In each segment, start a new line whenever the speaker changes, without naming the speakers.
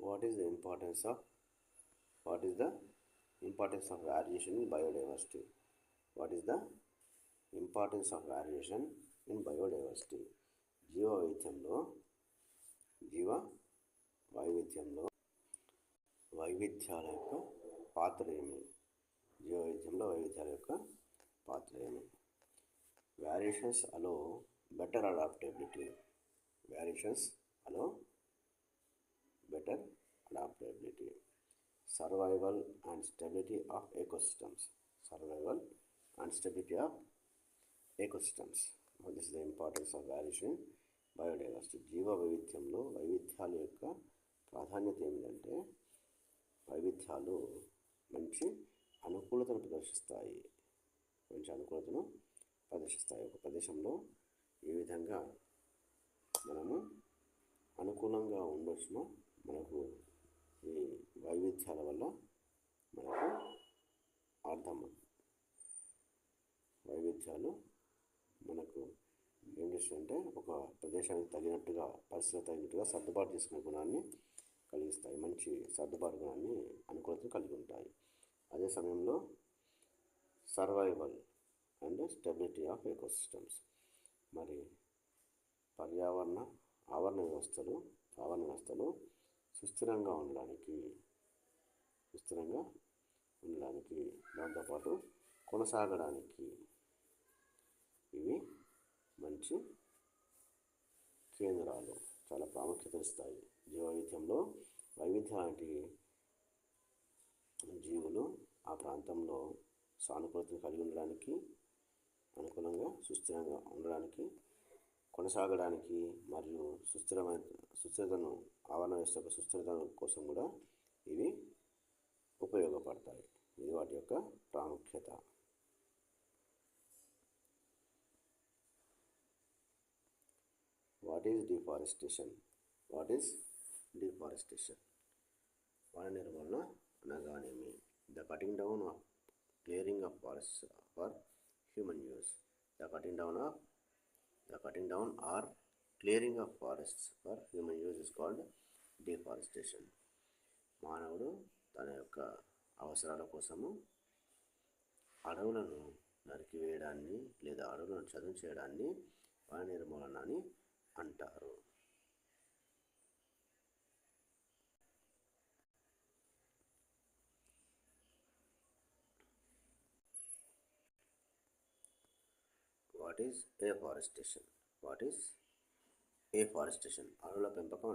What is the importance of variation in biodiversity? What is the importance of variation in biodiversity? జీవ వైవిధ్యంలో వైవిధ్యాల యొక్క పాత్ర ఏమి? జీవ వైవిధ్యంలో వైవిధ్యాల యొక్క పాత్ర ఏమి? Variations allow better adaptability. Variations allow better adaptability. Survival and stability of ecosystems. Survival and stability of ecosystems. What is the importance of variation in biodiversity? జీవ వైవిధ్యంలో వైవిధ్యాల యొక్క ప్రాధాన్యత ఏమిటంటే వైవిధ్యాలు మంచి అనుకూలతను ప్రదర్శిస్తాయి. ఒక ప్రదేశంలో ఏ విధంగా మనము అనుకూలంగా ఉండొచ్చునో మనకు ఈ వైవిధ్యాల వల్ల మనకు అర్థం. వైవిధ్యాలు మనకు ఏం చేస్తాయంటే ఒక ప్రదేశానికి తగినట్టుగా పరిస్థితులకు తగినట్టుగా సర్దుబాటు చేసుకునే గుణాన్ని కలిగిస్తాయి. మంచి సర్దుబాటు గుణాన్ని అనుకూలతను కలిగి ఉంటాయి. అదే సమయంలో survival and stability of ecosystems. మరి ఆవరణ వ్యవస్థలు సుస్థిరంగా ఉండడానికి దాంతోపాటు కొనసాగడానికి ఇవి మంచి కేంద్రాలు, చాలా ప్రాముఖ్యత ఇస్తాయి. జీవ వైవిధ్యంలో వైవిధ్యానికి జీవులు ఆ ప్రాంతంలో సానుకూలతను కలిగి ఉండడానికి, అనుకూలంగా సుస్థిరంగా ఉండడానికి, కొనసాగడానికి మరియు సుస్థిరతను ఆవరణ వ్యవస్థ యొక్క సుస్థిరత కోసం కూడా ఇవి ఉపయోగపడతాయి. ఇది వాటి యొక్క ప్రాముఖ్యత. What is deforestation? వన నిర్మూలన అనగానేమి? The cutting down of clearing of forests for human use. The cutting down are clearing of forests for human use is called deforestation. మానవుడు తన యొక్క అవసరాల కోసము అడవులను నరికివేయడాన్ని లేదా అడవులను చదును చేయడాన్ని వన నిర్మూలన అని అంటారు. What is afforestation? అడవుల పెంపకం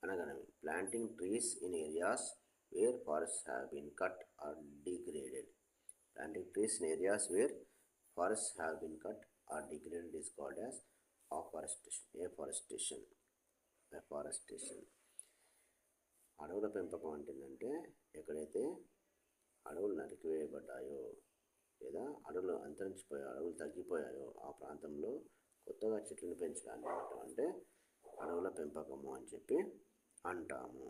అనగానేమి? Planting trees in areas where forests have been cut or degraded. is called as afforestation. అడవుల పెంపకం అంటే ఎక్కడైతే అడవులు నరికివేయబడ్డాయో లేదా అడవులు అడవులు తగ్గిపోయాయో ఆ ప్రాంతంలో కొత్తగా చెట్లను పెంచడాన్ని అంటే అడవుల పెంపకము అని చెప్పి అంటాము.